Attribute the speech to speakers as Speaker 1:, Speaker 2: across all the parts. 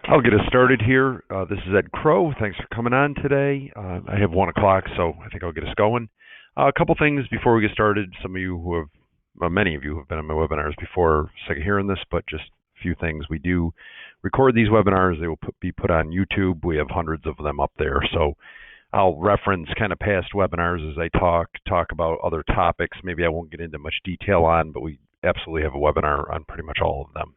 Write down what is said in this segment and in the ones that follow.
Speaker 1: I'll get us started here. This is Ed Crowe. Thanks for coming on today. I have 1 o'clock, so I think I'll get us going. A couple things before we get started. Some of you who have, many of you have been on my webinars before, sick of hearing this, but just a few things. We do record these webinars. They will be put on YouTube. We have hundreds of them up there. So I'll reference kind of past webinars as I talk about other topics. Maybe I won't get into much detail on, but we absolutely have a webinar on pretty much all of them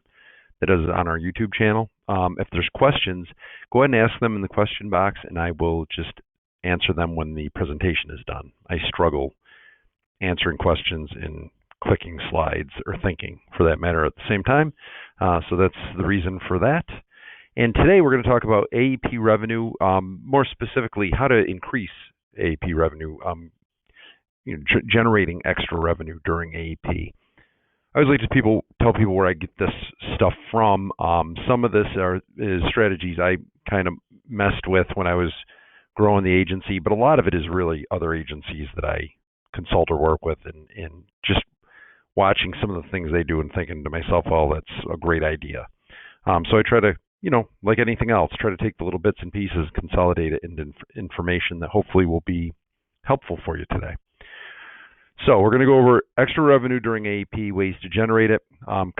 Speaker 1: that is on our YouTube channel. If there's questions, go ahead and ask them in the question box, and I will just answer them when the presentation is done. I struggle answering questions and clicking slides, or thinking for that matter, at the same time. So that's the reason for that. And today we're going to talk about AEP revenue, more specifically how to increase AEP revenue, generating extra revenue during AEP. I always like to tell people where I get this stuff from. Some of this is strategies I kind of messed with when I was growing the agency, but a lot of it is really other agencies that I consult or work with, and just watching some of the things they do and thinking to myself, oh, that's a great idea. So I try to, like anything else, try to take the little bits and pieces, consolidate it into information that hopefully will be helpful for you today. So we're going to go over extra revenue during AEP, ways to generate it.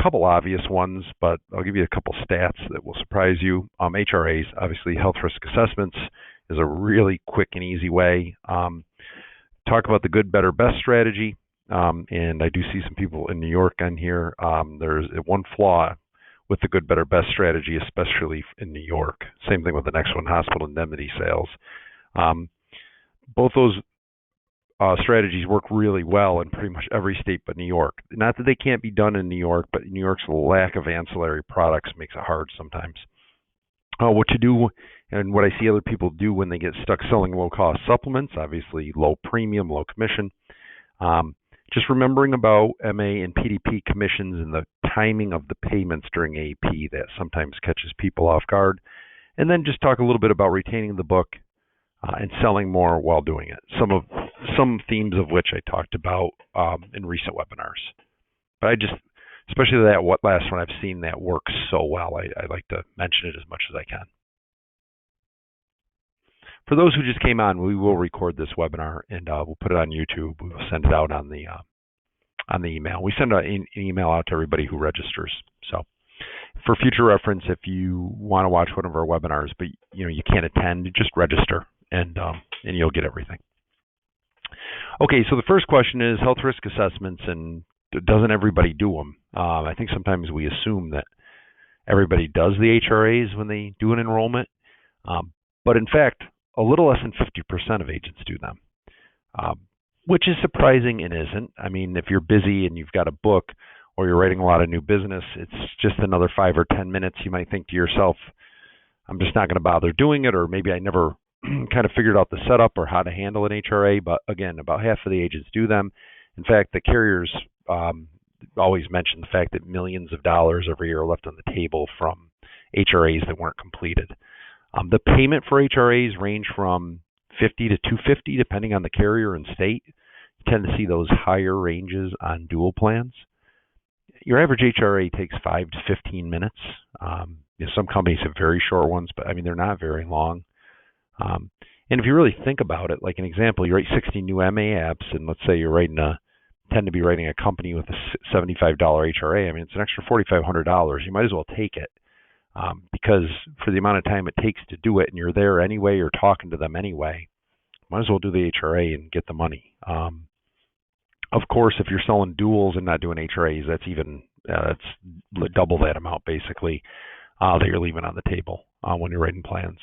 Speaker 1: Couple obvious ones, but I'll give you a couple stats that will surprise you. HRAs, obviously health risk assessments, is a really quick and easy way. Talk about the good, better, best strategy. And I do see some people in New York on here. There's one flaw with the good, better, best strategy, especially in New York. Same thing with the next one, hospital indemnity sales. Both those strategies work really well in pretty much every state but New York. Not that they can't be done in New York, but New York's lack of ancillary products makes it hard sometimes. What to do, and what I see other people do when they get stuck selling low-cost supplements, obviously low premium, low commission. Just remembering about MA and PDP commissions and the timing of the payments during AEP that sometimes catches people off guard. And then just talk a little bit about retaining the book and selling more while doing it. Some themes of which I talked about in recent webinars. But especially that last one, I've seen that work so well. I like to mention it as much as I can. For those who just came on, we will record this webinar and we'll put it on YouTube. We will send it out on the email. We send an email out to everybody who registers. So for future reference, if you want to watch one of our webinars, but you can't attend, just register and you'll get everything. Okay, so the first question is health risk assessments, and doesn't everybody do them? I think sometimes we assume that everybody does the HRAs when they do an enrollment, but in fact, a little less than 50% of agents do them, which is surprising and isn't. I mean, if you're busy and you've got a book or you're writing a lot of new business, it's just another 5 or 10 minutes. You might think to yourself, I'm just not going to bother doing it, or maybe I never kind of figured out the setup or how to handle an HRA. But again, about half of the agents do them. In fact, the carriers always mention the fact that millions of dollars every year are left on the table from HRAs that weren't completed. The payment for HRAs range from $50 to $250 depending on the carrier and state. You tend to see those higher ranges on dual plans. Your average HRA takes 5 to 15 minutes. Some companies have very short ones, but I mean, they're not very long. And if you really think about it, like an example, you write 60 new MA apps, and let's say you're tend to be writing a company with a $75 HRA. I mean, it's an extra $4,500. You might as well take it because for the amount of time it takes to do it, and you're there anyway, you're talking to them anyway, might as well do the HRA and get the money. Of course, if you're selling duals and not doing HRAs, that's double that amount basically that you're leaving on the table when you're writing plans.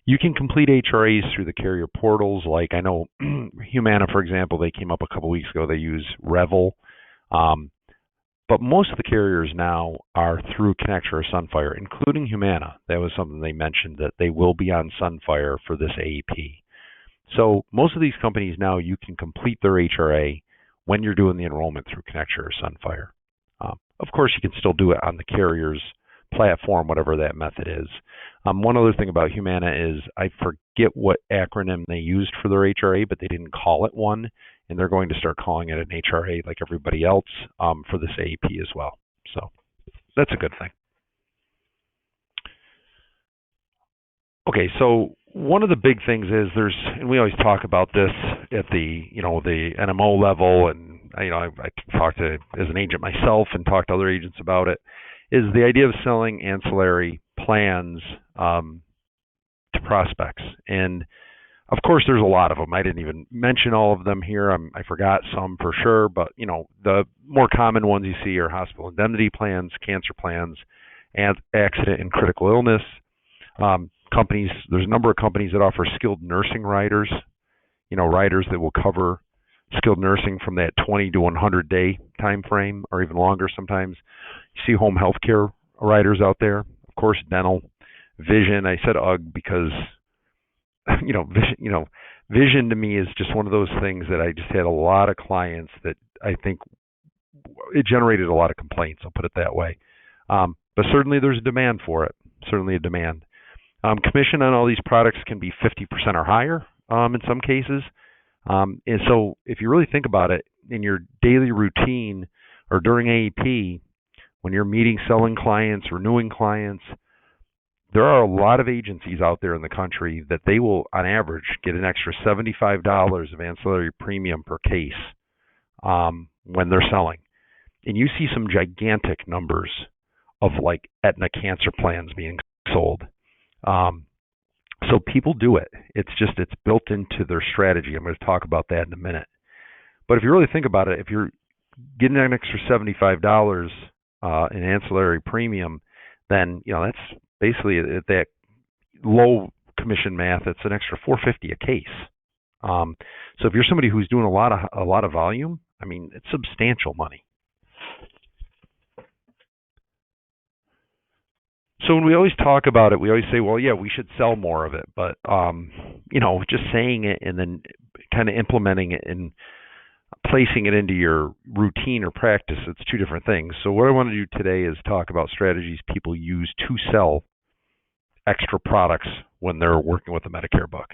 Speaker 1: You can complete HRAs through the carrier portals. Like I know Humana, for example, they came up a couple weeks ago. They use Revel. But most of the carriers now are through Connecture or Sunfire, including Humana. That was something they mentioned, that they will be on Sunfire for this AEP. So most of these companies now, you can complete their HRA when you're doing the enrollment through Connecture or Sunfire. Of course, you can still do it on the carrier's platform, whatever that method is. One other thing about Humana is I forget what acronym they used for their HRA, but they didn't call it one, and they're going to start calling it an HRA like everybody else for this AEP as well. So that's a good thing. Okay, so one of the big things is and we always talk about this at the, the NMO level, and I talk to as an agent myself and talk to other agents about it, is the idea of selling ancillary plans to prospects. And of course, there's a lot of them. I didn't even mention all of them here. I forgot some for sure, but the more common ones you see are hospital indemnity plans, cancer plans, and accident and critical illness. There's a number of companies that offer skilled nursing riders, riders that will cover skilled nursing from that 20 to 100 day time frame, or even longer sometimes. You see home health care riders out there, of course, dental, vision. I said UGG because vision to me is just one of those things that I just had a lot of clients that I think it generated a lot of complaints. I'll put it that way. But certainly there's a demand for it. Certainly a demand. Commission on all these products can be 50% or higher in some cases. And so if you really think about it, in your daily routine or during AEP, when you're meeting, selling clients, renewing clients, there are a lot of agencies out there in the country that they will, on average, get an extra $75 of ancillary premium per case when they're selling. And you see some gigantic numbers of like Aetna cancer plans being sold. So people do it. It's built into their strategy. I'm going to talk about that in a minute. But if you really think about it, if you're getting an extra $75 in ancillary premium, then that's basically at that low commission math. It's an extra $450 a case. So if you're somebody who's doing a lot of volume, I mean, it's substantial money. So when we always talk about it, we always say, well, yeah, we should sell more of it. But, just saying it and then kind of implementing it and placing it into your routine or practice, it's two different things. So what I want to do today is talk about strategies people use to sell extra products when they're working with a Medicare book.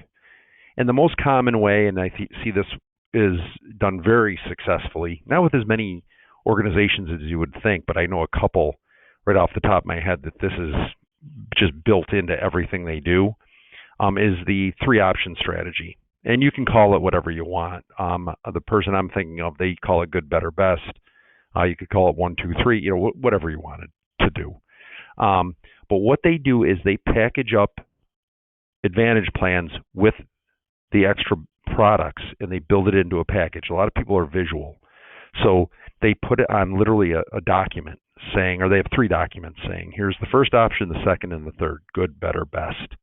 Speaker 1: And the most common way, and I see this is done very successfully, not with as many organizations as you would think, but I know a couple right off the top of my head that this is just built into everything they do, is the 3-option strategy. And you can call it whatever you want. The person I'm thinking of, they call it good, better, best. You could call it 1, 2, 3, whatever you wanted to do. But what they do is they package up Advantage plans with the extra products and they build it into a package. A lot of people are visual. So they put it on literally a document saying, or they have 3 documents saying, here's the first option, the second, and the third, good, better, best.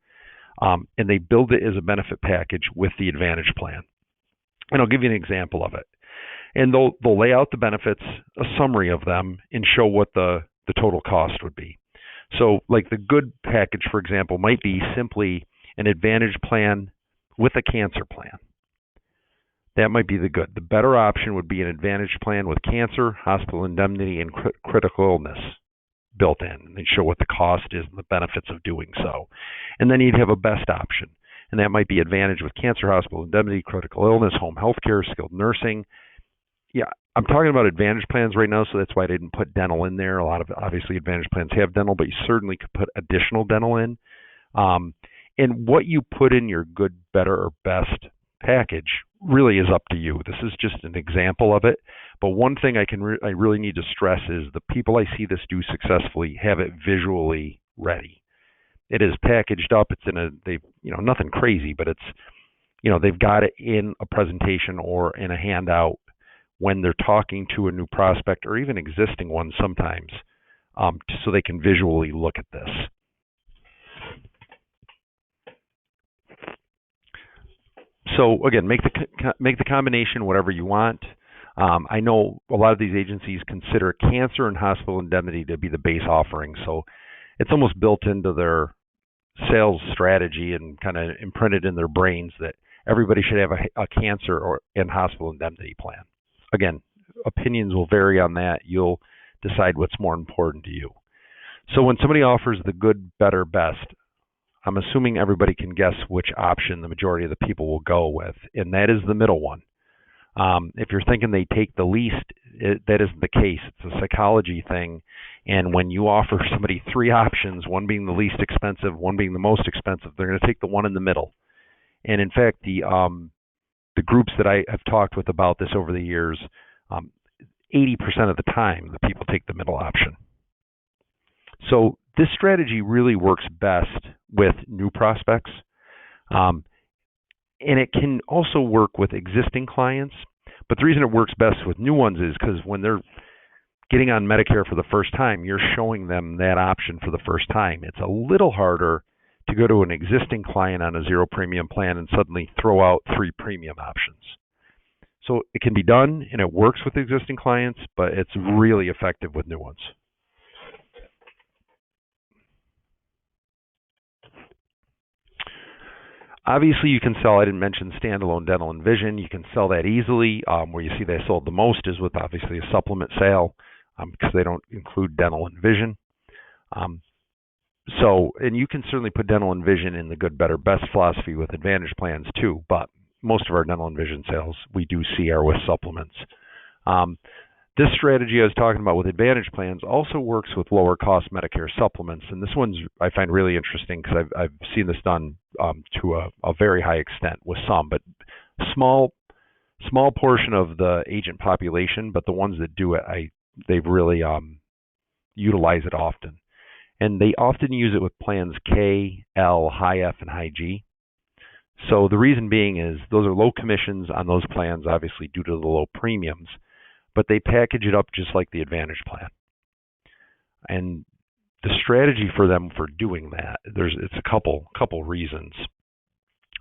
Speaker 1: And they build it as a benefit package with the Advantage plan. And I'll give you an example of it. And they'll lay out the benefits, a summary of them, and show what the total cost would be. So like the good package, for example, might be simply an Advantage plan with a cancer plan. That might be the good. The better option would be an Advantage plan with cancer, hospital indemnity, and critical illness built in. And they show what the cost is and the benefits of doing so. And then you'd have a best option. And that might be Advantage with cancer, hospital indemnity, critical illness, home health care, skilled nursing. Yeah, I'm talking about Advantage plans right now, so that's why I didn't put dental in there. A lot of, obviously, Advantage plans have dental, but you certainly could put additional dental in. And what you put in your good, better, or best package really is up to you. This is just an example of it. But one thing I really need to stress is the people I see this do successfully have it visually ready. It is packaged up. It's in nothing crazy, but it's, they've got it in a presentation or in a handout when they're talking to a new prospect or even existing ones sometimes, so they can visually look at this. So again, make the combination whatever you want. I know a lot of these agencies consider cancer and hospital indemnity to be the base offering, so it's almost built into their sales strategy and kind of imprinted in their brains that everybody should have a cancer and hospital indemnity plan. Again, opinions will vary on that. You'll decide what's more important to you. So when somebody offers the good, better, best, I'm assuming everybody can guess which option the majority of the people will go with, and that is the middle one. If you're thinking they take the least, that isn't the case. It's a psychology thing, And when you offer somebody three options, one being the least expensive, one being the most expensive, they're going to take the one in the middle. And in fact, the groups that I have talked with about this over the years, 80% of the time, the people take the middle option. So this strategy really works best with new prospects. And it can also work with existing clients. But the reason it works best with new ones is because when they're getting on Medicare for the first time, you're showing them that option for the first time. It's a little harder to go to an existing client on a zero premium plan and suddenly throw out three premium options. So it can be done and it works with existing clients, but it's really effective with new ones. Obviously, you can sell, I didn't mention standalone dental and vision. You can sell that easily. Where you see they sold the most is with obviously a supplement sale because they don't include dental and vision. And you can certainly put dental and vision in the good, better, best philosophy with Advantage plans too, but most of our dental and vision sales we do see are with supplements. This strategy I was talking about with Advantage plans also works with lower cost Medicare supplements, and this one's I find really interesting because I've seen this done to a very high extent with some, but small portion of the agent population, but the ones that do it, they really utilize it often. And they often use it with plans K, L, high F, and high G. So the reason being is those are low commissions on those plans, obviously due to the low premiums, but they package it up just like the Advantage plan. And the strategy for them for doing that, it's a couple reasons.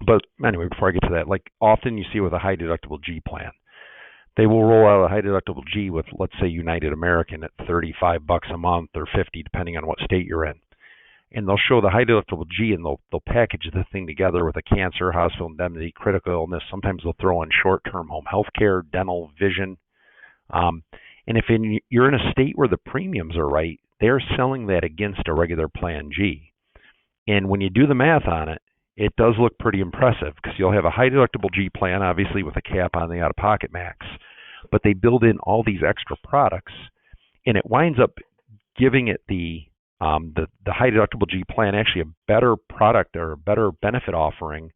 Speaker 1: But anyway, before I get to that, like often you see with a high deductible G plan, they will roll out a high deductible G with, let's say, United American at $35 a month or $50, depending on what state you're in. And they'll show the high deductible G and they'll package the thing together with a cancer, hospital indemnity, critical illness. Sometimes they'll throw in short-term home health care, dental, vision. And if you're in a state where the premiums are right, they're selling that against a regular plan G. And when you do the math on it, it does look pretty impressive because you'll have a high deductible G plan, obviously with a cap on the out-of-pocket max, but they build in all these extra products, and it winds up giving it the high deductible G plan actually a better product or a better benefit offering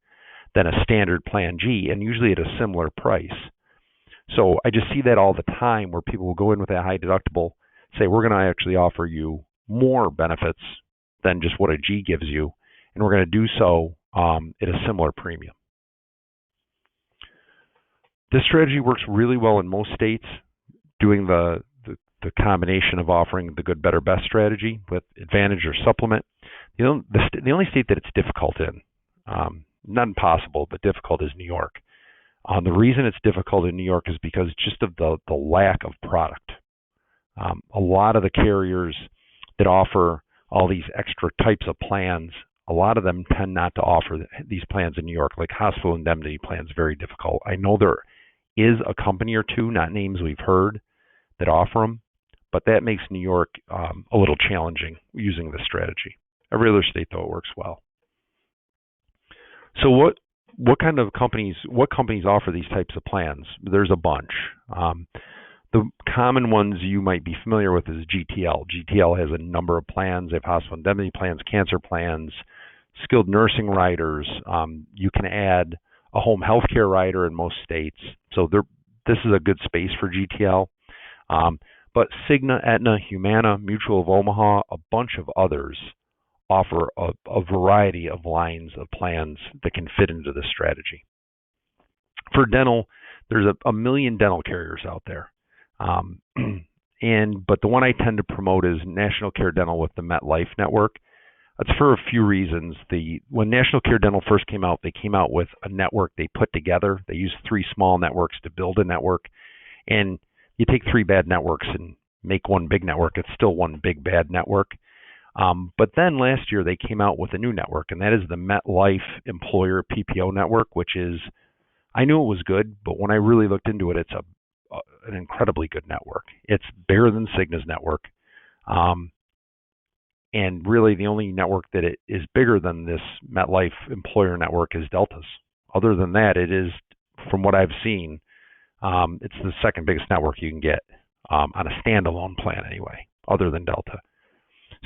Speaker 1: than a standard plan G, and usually at a similar price. So I just see that all the time where people will go in with that high deductible, say we're going to actually offer you more benefits than just what a G gives you, and we're going to do so at a similar premium. This strategy works really well in most states, doing the combination of offering the good, better, best strategy with Advantage or supplement. The only state that it's difficult in, not impossible, but difficult, is New York. The reason it's difficult in New York is because just of the lack of product. A lot of the carriers that offer all these extra types of plans, a lot of them tend not to offer these plans in New York, like hospital indemnity plans, very difficult. I know there is a company or two, not names we've heard, that offer them, but that makes New York a little challenging using this strategy. Every other state, though, it works well. So what companies offer these types of plans? There's a bunch. The common ones you might be familiar with is GTL. GTL has a number of plans. They have hospital indemnity plans, cancer plans, skilled nursing riders. You can add a home health care rider in most states. So this is a good space for GTL. But Cigna, Aetna, Humana, Mutual of Omaha, a bunch of others offer a variety of lines of plans that can fit into this strategy. For dental, there's a million dental carriers out there. But the one I tend to promote is National Care Dental with the MetLife network. That's for a few reasons. When National Care Dental first came out, they came out with a network they put together. They used 3 small networks to build a network. And you take 3 bad networks and make one big network. It's still one big bad network. But then last year they came out with a new network, and that is the MetLife Employer PPO network, which is, I knew it was good, but when I really looked into it, it's an incredibly good network. It's bigger than Cigna's network. And really the only network that is bigger than this MetLife Employer network is Delta's. Other than that, it is, from what I've seen, it's the second biggest network you can get on a standalone plan anyway. other than Delta.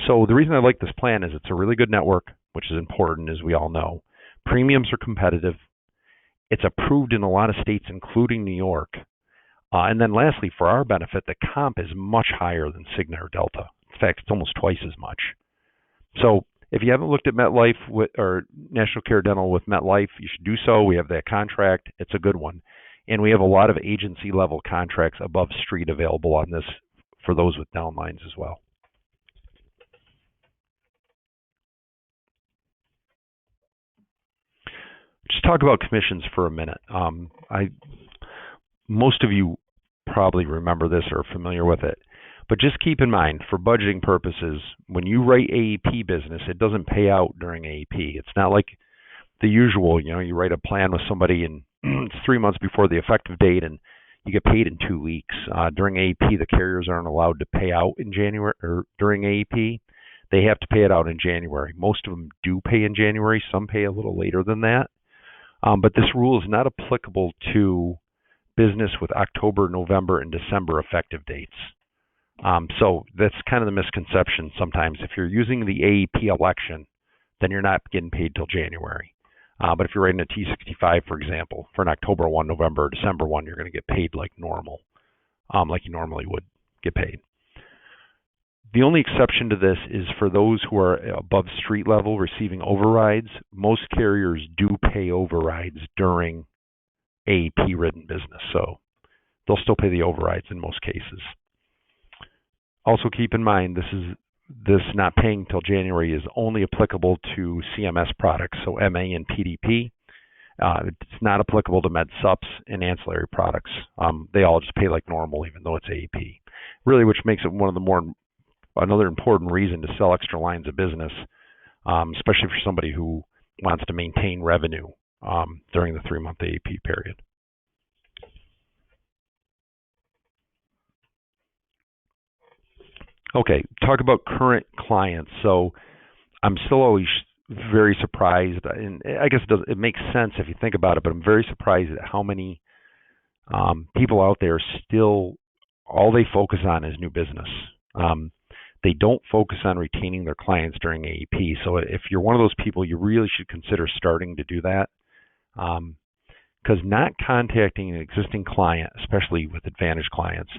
Speaker 1: So the reason I like this plan is it's a really good network, which is important, as we all know. Premiums are competitive. It's approved in a lot of states, including New York. And then lastly, for our benefit, the comp is much higher than Cigna or Delta. In fact, it's almost twice as much. So if you haven't looked at MetLife or National Care Dental with MetLife, you should do so. We have that contract. It's a good one. And we have a lot of agency level contracts above street available on this for those with downlines as well. Just talk about commissions for a minute. Most of you probably remember this or are familiar with it, but just keep in mind for budgeting purposes, when you write AEP business, it doesn't pay out during AEP. It's not like the usual, you write a plan with somebody and it's 3 months before the effective date and you get paid in 2 weeks. During AEP, the carriers aren't allowed to pay out in January or during AEP. They have to pay it out in January. Most of them do pay in January. Some pay a little later than that. But this rule is not applicable to business with October, November, and December effective dates. So that's kind of the misconception sometimes. If you're using the AEP election, then you're not getting paid till January. But if you're writing a T65, for example, for an October 1, November, or December 1, you're going to get paid like normal, like you normally would get paid. The only exception to this is for those who are above street level receiving overrides. Most carriers do pay overrides during AEP written business, so they'll still pay the overrides in most cases. Also keep in mind this not paying till January is only applicable to CMS products, so MA and PDP. It's not applicable to Med Supps and ancillary products. They all just pay like normal, even though it's AEP. Really, which makes it another important reason to sell extra lines of business, especially for somebody who wants to maintain revenue during the 3-month AEP period. Okay, talk about current clients. So I'm still always very surprised, and I guess it makes sense if you think about it, but I'm very surprised at how many people out there still, all they focus on is new business. They don't focus on retaining their clients during AEP. So if you're one of those people, you really should consider starting to do that. Because not contacting an existing client, especially with Advantage clients,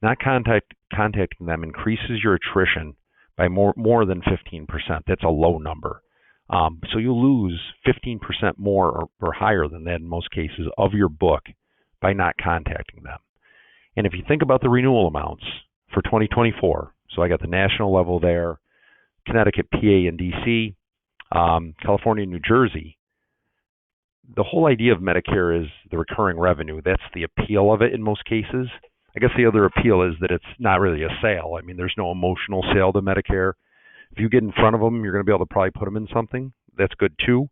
Speaker 1: not contacting them increases your attrition by more than 15%. That's a low number. So you'll lose 15% more or higher than that in most cases of your book by not contacting them. And if you think about the renewal amounts for 2024, so I got the national level there, Connecticut, PA, and DC, California, New Jersey. The whole idea of Medicare is the recurring revenue. That's the appeal of it in most cases. I guess the other appeal is that it's not really a sale. I mean, there's no emotional sale to Medicare. If you get in front of them, you're going to be able to probably put them in something. That's good too.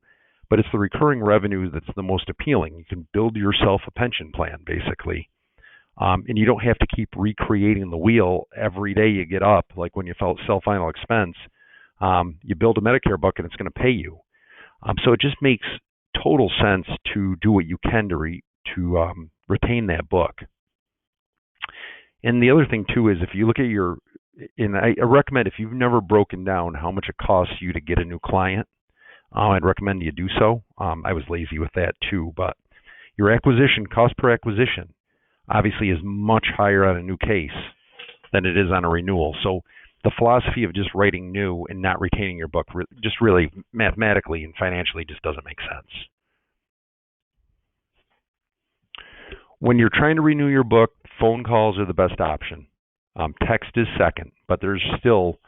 Speaker 1: But it's the recurring revenue that's the most appealing. You can build yourself a pension plan, basically. And you don't have to keep recreating the wheel every day you get up. Like when you sell final expense, you build a Medicare bucket, it's going to pay you. So it just makes total sense to do what you can to retain that book. And the other thing too is if you look at and I recommend if you've never broken down how much it costs you to get a new client, I'd recommend you do so. I was lazy with that too, but your acquisition, cost per acquisition, obviously is much higher on a new case than it is on a renewal. So the philosophy of just writing new and not retaining your book just really mathematically and financially just doesn't make sense. When you're trying to renew your book, phone calls are the best option. Text is second, but there's still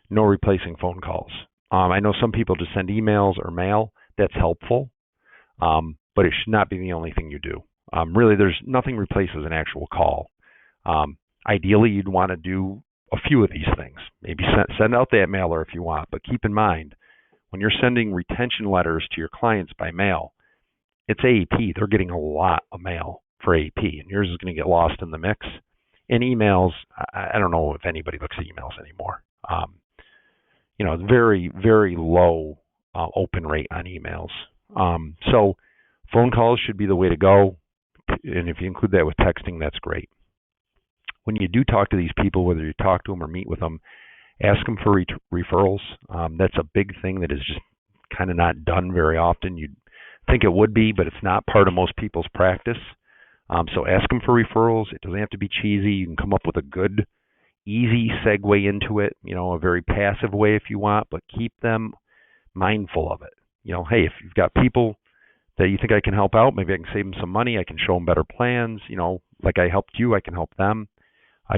Speaker 1: no replacing phone calls. I know some people just send emails or mail. That's helpful, but it should not be the only thing you do. Really, there's nothing replaces an actual call. Ideally, you'd want to do a few of these things. Maybe send out that mailer if you want, but keep in mind, when you're sending retention letters to your clients by mail, it's AEP. They're getting a lot of mail for AEP, and yours is going to get lost in the mix. And emails, I don't know if anybody looks at emails anymore. Very, very low open rate on emails. So phone calls should be the way to go. And if you include that with texting, that's great. when you do talk to these people, whether you talk to them or meet with them, ask them for referrals. That's a big thing that is just kind of not done very often. You'd think it would be, but it's not part of most people's practice. So ask them for referrals. It doesn't have to be cheesy. You can come up with a good, easy segue into it, a very passive way if you want, but keep them mindful of it. Hey, if you've got people that you think I can help out, maybe I can save them some money, I can show them better plans, like I helped you, I can help them.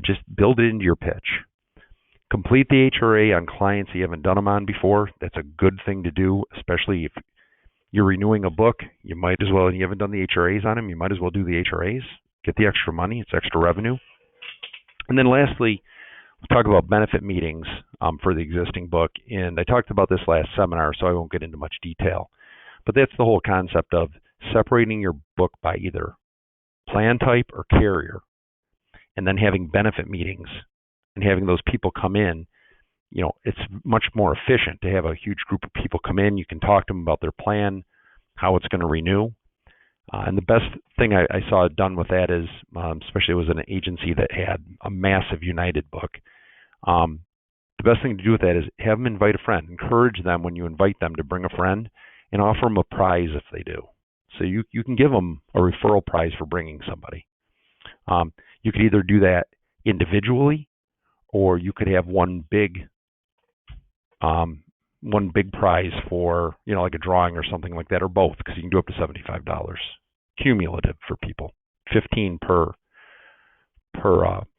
Speaker 1: Just build it into your pitch. Complete the HRA on clients you haven't done them on before. That's a good thing to do, especially if you're renewing a book. You might as well, and you haven't done the HRAs on them, you might as well do the HRAs. Get the extra money. It's extra revenue. And then lastly, we'll talk about benefit meetings for the existing book. And I talked about this last seminar, so I won't get into much detail. But that's the whole concept of separating your book by either plan type or carrier, and then having benefit meetings and having those people come in. It's much more efficient to have a huge group of people come in. You can talk to them about their plan, how it's going to renew. And the best thing I saw done with that is, especially it was an agency that had a massive United book. The best thing to do with that is have them invite a friend. Encourage them when you invite them to bring a friend, and offer them a prize if they do. So you can give them a referral prize for bringing somebody. You could either do that individually, or you could have one big prize for, like a drawing or something like that, or both, because you can do up to $75 cumulative for people, 15 per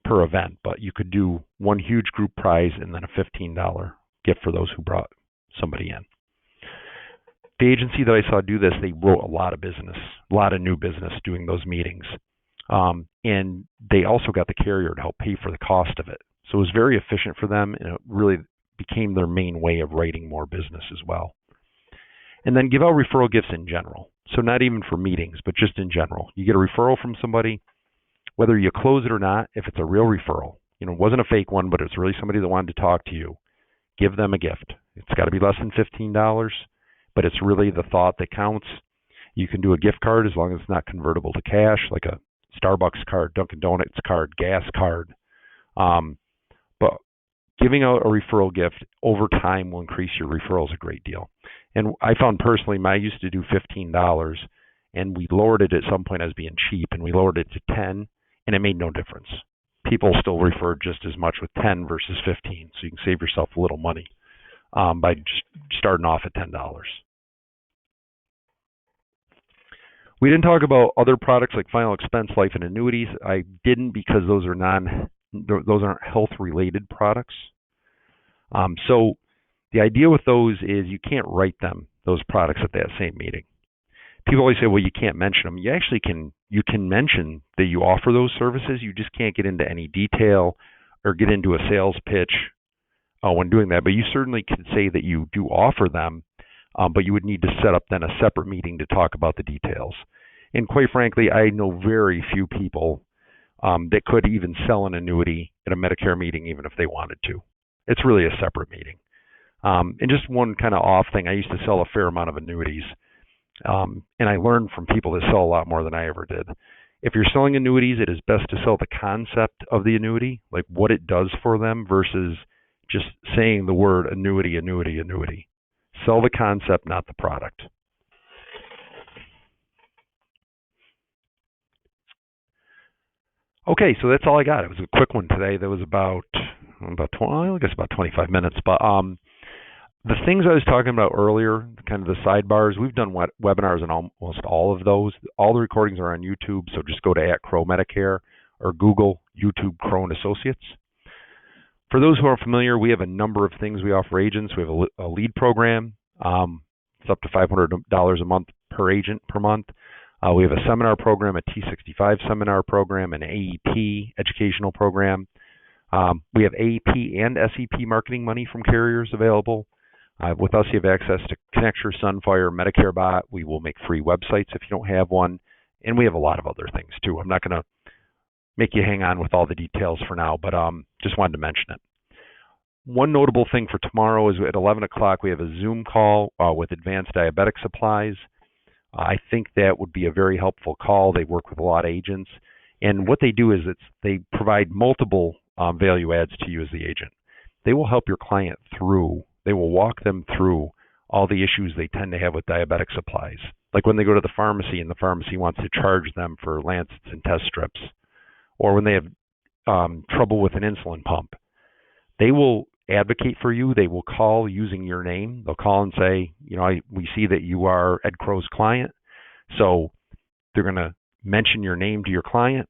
Speaker 1: event. But you could do one huge group prize and then a $15 gift for those who brought somebody in. The agency that I saw do this, they wrote a lot of business, a lot of new business doing those meetings. And they also got the carrier to help pay for the cost of it. So it was very efficient for them, and it really became their main way of writing more business as well. And then give out referral gifts in general. So not even for meetings, but just in general. You get a referral from somebody, whether you close it or not, if it's a real referral, it wasn't a fake one, but it's really somebody that wanted to talk to you, give them a gift. It's got to be less than $15. But it's really the thought that counts. You can do a gift card as long as it's not convertible to cash, like a Starbucks card, Dunkin' Donuts card, gas card. But giving out a referral gift over time will increase your referrals a great deal. And I found personally, I used to do $15, and we lowered it at some point as being cheap, and we lowered it to $10, and it made no difference. People still refer just as much with 10 versus 15, so you can save yourself a little money by just starting off at $10. We didn't talk about other products like final expense, life, and annuities. I didn't because those aren't health-related products. So the idea with those is you can't write those products at that same meeting. People always say, well, you can't mention them. You actually can. You can mention that you offer those services. You just can't get into any detail or get into a sales pitch when doing that. But you certainly could say that you do offer them, but you would need to set up then a separate meeting to talk about the details. And quite frankly, I know very few people that could even sell an annuity at a Medicare meeting, even if they wanted to. It's really a separate meeting. And just one kind of off thing, I used to sell a fair amount of annuities, and I learned from people that sell a lot more than I ever did. If you're selling annuities, it is best to sell the concept of the annuity, like what it does for them, versus just saying the word annuity, annuity, annuity. Sell the concept, not the product. Okay, so that's all I got. It was a quick one today. That was about 25 minutes. But the things I was talking about earlier, kind of the sidebars, we've done webinars on almost all of those. All the recordings are on YouTube, so just go to @Crowe Medicare or Google YouTube Crowe and Associates. For those who aren't familiar, we have a number of things we offer agents. We have a lead program. It's up to $500 a month per agent per month. We have a seminar program, a T65 seminar program, an AEP educational program. We have AEP and SEP marketing money from carriers available. With us, you have access to Connecture, Sunfire, Medicare Bot. We will make free websites if you don't have one. And we have a lot of other things, too. I'm not going to make you hang on with all the details for now, but just wanted to mention it. One notable thing for tomorrow is at 11 o'clock, we have a Zoom call with Advanced Diabetic Supplies. I think that would be a very helpful call. They work with a lot of agents. And what they do is they provide multiple value adds to you as the agent. They will help your client through, they will walk them through all the issues they tend to have with diabetic supplies. Like when they go to the pharmacy and the pharmacy wants to charge them for lancets and test strips, or when they have trouble with an insulin pump. They will advocate for you. They will call using your name. They'll call and say, we see that you are Ed Crowe's client. So they're going to mention your name to your client.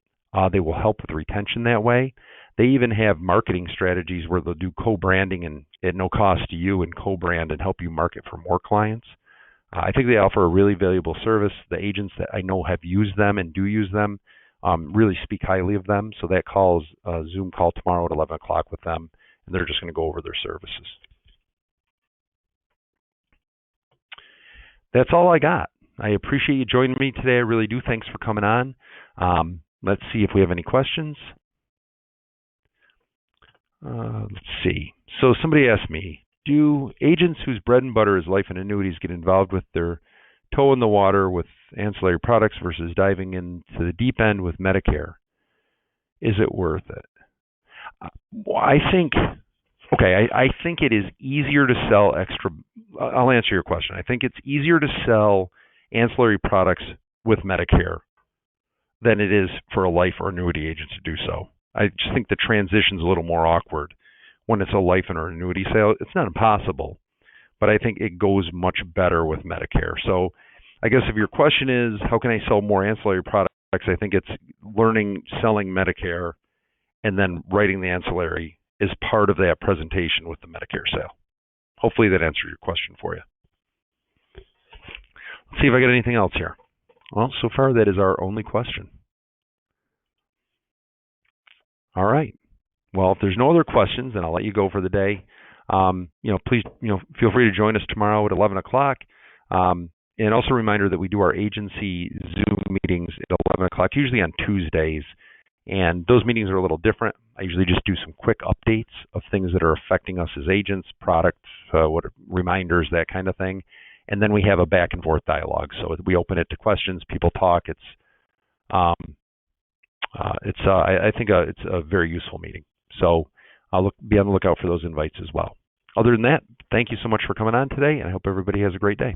Speaker 1: They will help with retention that way. They even have marketing strategies where they'll do co-branding and at no cost to you and co-brand and help you market for more clients. I think they offer a really valuable service. The agents that I know have used them and do use them really speak highly of them. So that call is a Zoom call tomorrow at 11 o'clock with them, and they're just going to go over their services. That's all I got. I appreciate you joining me today. I really do. Thanks for coming on. Let's see if we have any questions. Let's see. So somebody asked me, do agents whose bread and butter is life and annuities get involved with their toe in the water with ancillary products versus diving into the deep end with Medicare? Is it worth it? I think it is easier to sell extra. I'll answer your question. I think it's easier to sell ancillary products with Medicare than it is for a life or annuity agent to do so. I just think the transition's a little more awkward when it's a life and or annuity sale. It's not impossible, but I think it goes much better with Medicare. So I guess if your question is, how can I sell more ancillary products? I think it's learning selling Medicare and then writing the ancillary is part of that presentation with the Medicare sale. Hopefully that answered your question for you. Let's see if I got anything else here. Well, so far that is our only question. All right. Well, if there's no other questions, then I'll let you go for the day. Please, feel free to join us tomorrow at 11 o'clock. And also a reminder that we do our agency Zoom meetings at 11 o'clock, usually on Tuesdays. And those meetings are a little different. I usually just do some quick updates of things that are affecting us as agents, products, reminders, that kind of thing. And then we have a back and forth dialogue. So we open it to questions, people talk. I think it's a very useful meeting. So I'll be on the lookout for those invites as well. Other than that, thank you so much for coming on today, and I hope everybody has a great day.